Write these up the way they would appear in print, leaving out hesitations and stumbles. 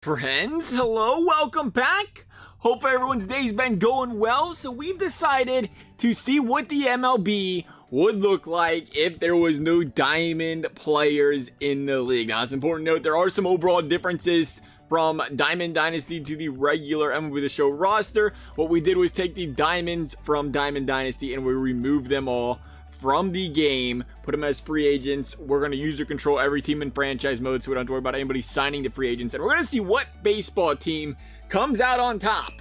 Friends, hello, welcome back. Hopefully everyone's day's been going well. So we've decided to see what the MLB would look like if there was no diamond players in the league. Now it's important to note there are some overall differences from Diamond Dynasty to the regular MLB The Show roster. What we did was take the diamonds from Diamond Dynasty and we removed them all from the game, put them as free agents. We're going to user control every team in franchise mode, so we don't have to worry about anybody signing the free agents. And we're going to see what baseball team comes out on top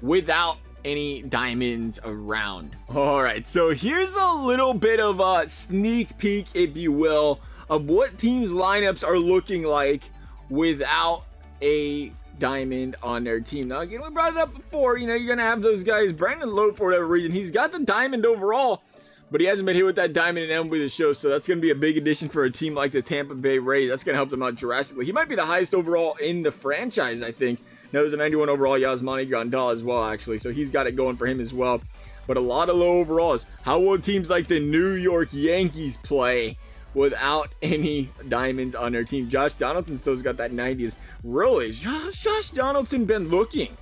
without any diamonds around. All right, so here's a little bit of a sneak peek, if you will, of what teams' lineups are looking like without a diamond on their team. Now, again, we brought it up before. You're going to have those guys. Brandon Lowe, for whatever reason, he's got the diamond overall, but he hasn't been hit with that diamond in MLB The Show, so that's going to be a big addition for a team like the Tampa Bay Rays. That's going to help them out drastically. He might be the highest overall in the franchise, I think. Now, there's a 91 overall Yasmani Grandal as well, actually, so he's got it going for him as well. But a lot of low overalls. How will teams like the New York Yankees play without any diamonds on their team? Josh Donaldson still's got that 90s. Really? Has Josh Donaldson been looking?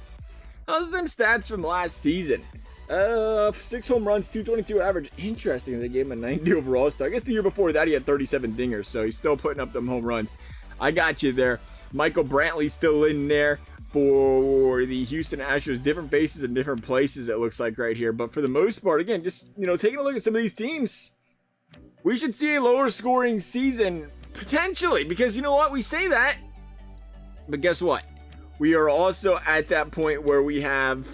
How's them stats from last season? 6 home runs, 222 average. Interesting, they gave him a 90 overall star. I guess the year before that he had 37 dingers, so he's still putting up them home runs. I got you there. Michael Brantley's still in there for the Houston Astros. Different faces in different places, it looks like right here. But for the most part, again, just, taking a look at some of these teams, we should see a lower scoring season, potentially. Because you know what? We say that, but guess what? We are also at that point where we have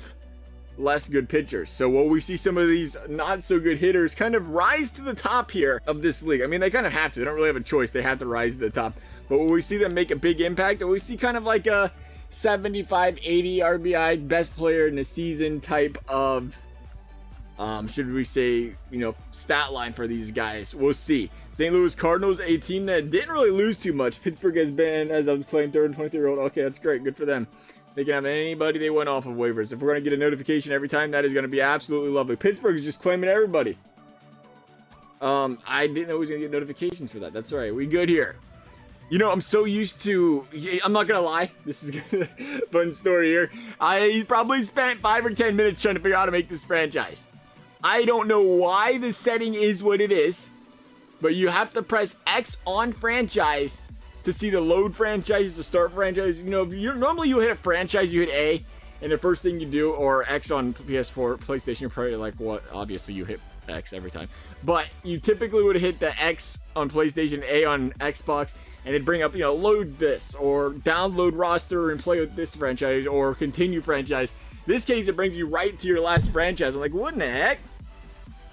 less good pitchers. So will we see some of these not so good hitters kind of rise to the top here of this league? I mean, they kind of have to. They don't really have a choice. They have to rise to the top. But will we see them make a big impact? Or will we see kind of like a 75, 80 RBI best player in the season type of, should we say, stat line for these guys? We'll see. St. Louis Cardinals, a team that didn't really lose too much. Pittsburgh has been, as I was playing third and 23-year-old. Okay, that's great. Good for them. They can have anybody they went off of waivers. If we're going to get a notification every time, that is going to be absolutely lovely. Pittsburgh is just claiming everybody. I didn't know we was going to get notifications for that. That's all right. We good here. I'm so used to... I'm not going to lie. This is a fun story here. I probably spent 5 or 10 minutes trying to figure out how to make this franchise. I don't know why the setting is what it is, but you have to press X on franchise to see the load franchise, the start franchise. Normally you hit a franchise, you hit A, and the first thing you do, or X on PS4, PlayStation, you're probably like, what? Obviously you hit X every time. But you typically would hit the X on PlayStation, A on Xbox, and it'd bring up, load this, or download roster and play with this franchise, or continue franchise. This case, it brings you right to your last franchise. I'm like, what in the heck?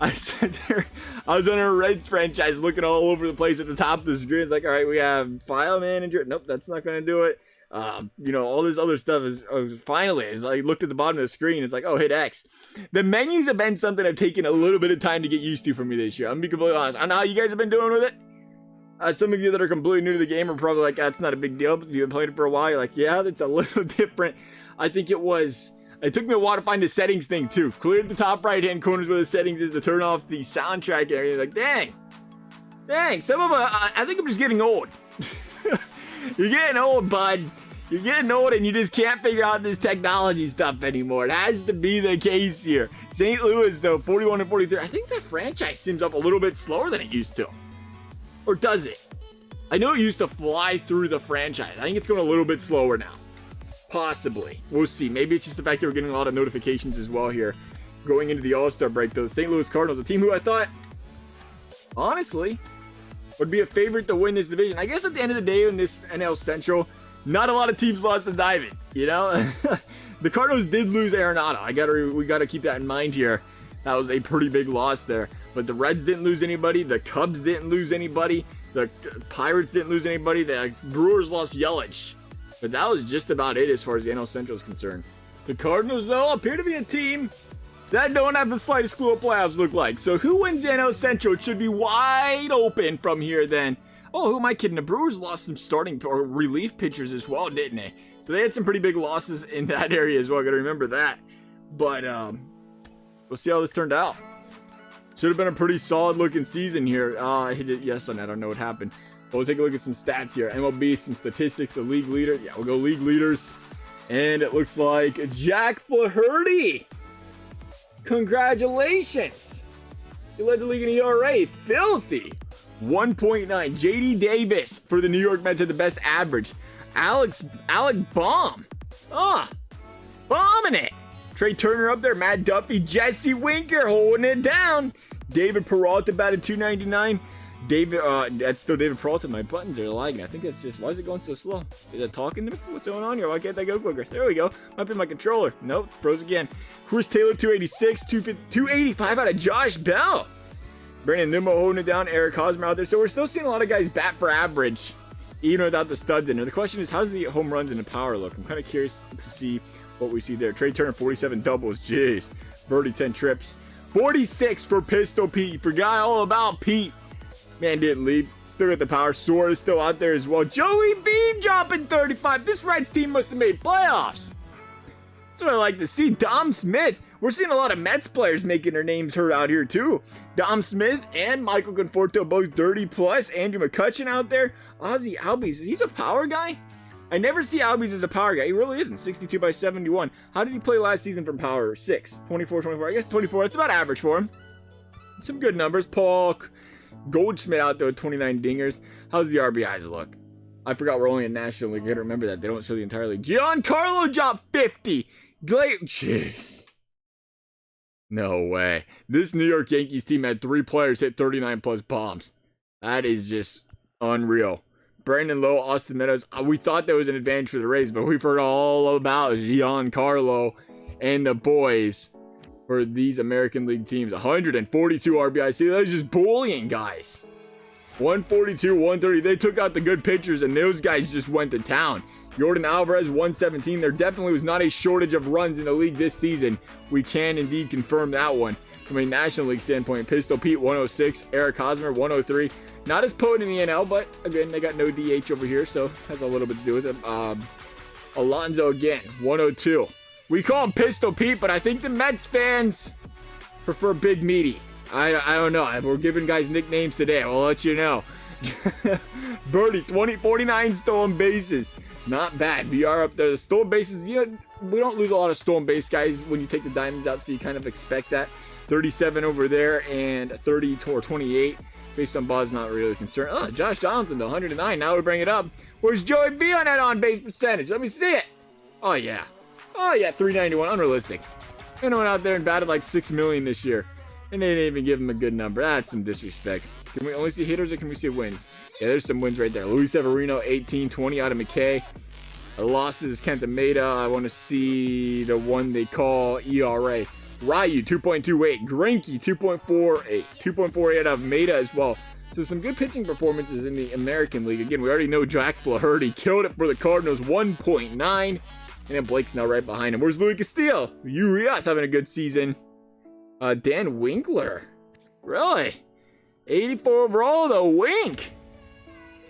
I sat there, I was on a Reds franchise looking all over the place at the top of the screen. It's like, all right, we have file manager. Nope, that's not going to do it. All this other stuff is, finally, as I looked at the bottom of the screen, it's like, oh, hit X. The menus have been something I've taken a little bit of time to get used to for me this year. I'm going to be completely honest. I don't know how you guys have been doing with it. Some of you that are completely new to the game are probably like, that's not a big deal. But you've been playing it for a while. You're like, yeah, that's a little different. I think it took me a while to find the settings thing too. Cleared the top right hand corners where the settings is to turn off the soundtrack and everything. Like, dang, some of I think I'm just getting old. You're getting old, bud. You're getting old and you just can't figure out this technology stuff anymore. It has to be the case here. St. Louis, though, 41 and 43. I think that franchise seems up a little bit slower than it used to. Or does it? I know it used to fly through the franchise. I think it's going a little bit slower now. Possibly. We'll see. Maybe it's just the fact that we're getting a lot of notifications as well here. Going into the All-Star break, though. The St. Louis Cardinals, a team who I thought, honestly, would be a favorite to win this division. I guess at the end of the day in this NL Central, not a lot of teams lost the diamond, The Cardinals did lose arenado. We gotta keep that in mind here. That was a pretty big loss there. But the Reds didn't lose anybody. The Cubs didn't lose anybody. The Pirates didn't lose anybody. The Brewers lost Yelich. But that was just about it as far as the NL Central is concerned. The Cardinals, though, appear to be a team that don't have the slightest clue what playoffs look like. So who wins the NL Central? It should be wide open from here then. Oh, who am I kidding? The Brewers lost some starting or relief pitchers as well, didn't they? So they had some pretty big losses in that area as well. Got to remember that. But we'll see how this turned out. Should have been a pretty solid looking season here. I hit it yes on that. I don't know what happened. We'll take a look at some stats here. MLB, some statistics, the league leader. Yeah, we'll go league leaders. And it looks like Jack Flaherty. Congratulations. He led the league in ERA. Filthy. 1.9. JD Davis for the New York Mets had the best average. Alec Baum. Bombing it. Trey Turner up there. Matt Duffy. Jesse Winker holding it down. David Peralta batted .299. That's still David Peralta. My buttons are lagging. I think that's just, why is it going so slow? Is it talking to me? What's going on here? Why can't they go quicker? There we go. Might be my controller. Nope, froze again. Chris Taylor, 286, 285 out of Josh Bell. Brandon Nimmo holding it down. Eric Hosmer out there. So we're still seeing a lot of guys bat for average, even without the studs in there. The question is, how's the home runs and the power look? I'm kind of curious to see what we see there. Trey Turner, 47 doubles. Jeez. Birdie, 10 trips. 46 for Pistol Pete. Forgot all about Pete. Man didn't leave. Still got the power. Sword is still out there as well. Joey B dropping 35. This Reds team must have made playoffs. That's what I like to see. Dom Smith. We're seeing a lot of Mets players making their names heard out here too. Dom Smith and Michael Conforto both 30 plus. Andrew McCutcheon out there. Ozzy Albies. He's a power guy. I never see Albies as a power guy. He really isn't. 62 by 71. How did he play last season from power? 6. 24, 24. I guess 24. That's about average for him. Some good numbers. Paul Goldschmidt out there with 29 dingers. How's the RBIs look? I forgot we're only in National League. I gotta remember that. They don't show the entire league. Giancarlo dropped 50. Jeez. No way. This New York Yankees team had 3 players hit 39 plus bombs. That is just unreal. Brandon Lowe, Austin Meadows. We thought that was an advantage for the Rays, but we've heard all about Giancarlo and the boys for these American League teams. 142 RBIs. See, that was just bullying, guys. 142, 130. They took out the good pitchers, and those guys just went to town. Jordan Alvarez, 117. There definitely was not a shortage of runs in the league this season. We can indeed confirm that one. From a National League standpoint, Pistol Pete, 106. Eric Hosmer, 103. Not as potent in the NL, but again, they got no DH over here, so has a little bit to do with it. Alonso again, 102. We call him Pistol Pete, but I think the Mets fans prefer Big Meaty. I don't know. We're giving guys nicknames today. I'll let you know. Birdie, 49 stolen bases. Not bad. BR up there. The stolen bases, you know, we don't lose a lot of stolen base guys when you take the diamonds out, so you kind of expect that. 37 over there and 30 or 28. Based on Buzz, not really concerned. Oh, Josh Johnson to 109. Now we bring it up. Where's Joey B on that on-base percentage? Let me see it. Oh, yeah. Oh, yeah, 391. Unrealistic. And went out there and batted like 6 million this year. And they didn't even give him a good number. That's some disrespect. Can we only see hitters or can we see wins? Yeah, there's some wins right there. Luis Severino, 18, 20 out of McKay. Losses, Kenta Maeda. I want to see the one they call ERA. Ryu, 2.28. Greinke, 2.48. 2.48 out of Maeda as well. So some good pitching performances in the American League. Again, we already know Jack Flaherty killed it for the Cardinals, 1.9. And then Blake's now right behind him. Where's Louis Castillo? Urias having a good season. Dan Winkler. Really? 84 overall, though. Wink.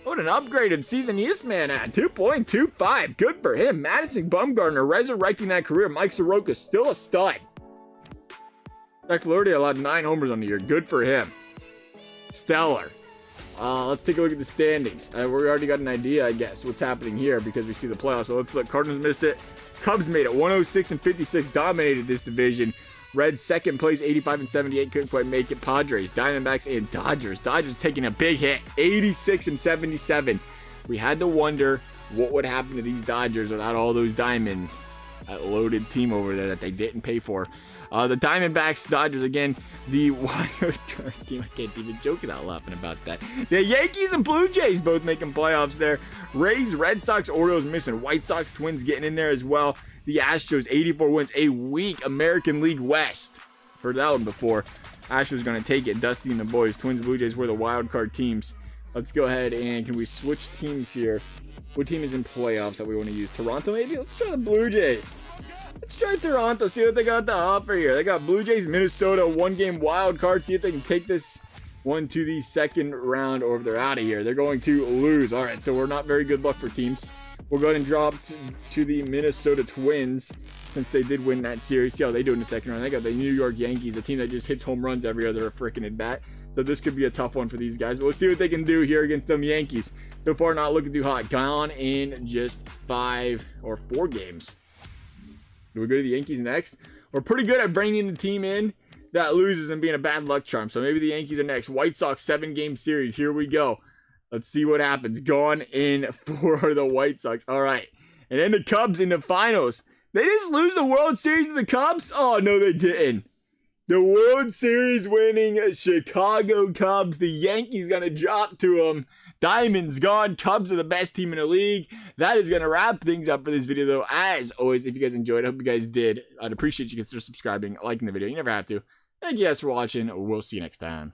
What an upgraded season this man had. 2.25. Good for him. Madison Bumgarner resurrecting that career. Mike Soroka still a stud. Jack Flaherty allowed 9 homers on the year. Good for him. Stellar. Let's take a look at the standings. We already got an idea, I guess, what's happening here because we see the playoffs. So let's look. Cardinals missed it. Cubs made it. 106 and 56. Dominated this division. Reds second place, 85 and 78. Couldn't quite make it. Padres, Diamondbacks, and Dodgers. Dodgers taking a big hit. 86 and 77. We had to wonder what would happen to these Dodgers without all those diamonds. That loaded team over there that they didn't pay for. The Diamondbacks, Dodgers again. The wild card team. I can't even joke without laughing about that. The Yankees and Blue Jays both making playoffs there. Rays, Red Sox, Orioles missing. White Sox, Twins getting in there as well. The Astros, 84 wins. A weak American League West. Heard that one before. Astros going to take it. Dusty and the boys. Twins, Blue Jays were the wild card teams. Let's go ahead and can we switch teams here? What team is in playoffs that we want to use? Toronto maybe? Let's try the Blue Jays. Let's try Toronto, see what they got to offer here. They got Blue Jays, Minnesota, 1-game wild card. See if they can take this one to the second round or if they're out of here. They're going to lose. All right, so we're not very good luck for teams. We'll go ahead and drop to the Minnesota Twins since they did win that series. See how they do in the second round. They got the New York Yankees, a team that just hits home runs every other freaking at bat. So this could be a tough one for these guys. But we'll see what they can do here against them Yankees. So far, not looking too hot. Gone in just 5 or 4 games. Do we go to the Yankees next? We're pretty good at bringing the team in that loses and being a bad luck charm. So maybe the Yankees are next. White Sox 7-game series. Here we go. Let's see what happens. Gone in for the White Sox. All right. And then the Cubs in the finals. They just lose the World Series to the Cubs? Oh, no, they didn't. The World Series winning Chicago Cubs. The Yankees going to drop to them. Diamond's gone. Cubs are the best team in the league. That is going to wrap things up for this video, though. As always, if you guys enjoyed, I hope you guys did. I'd appreciate you consider subscribing, liking the video. You never have to. Thank you guys for watching. We'll see you next time.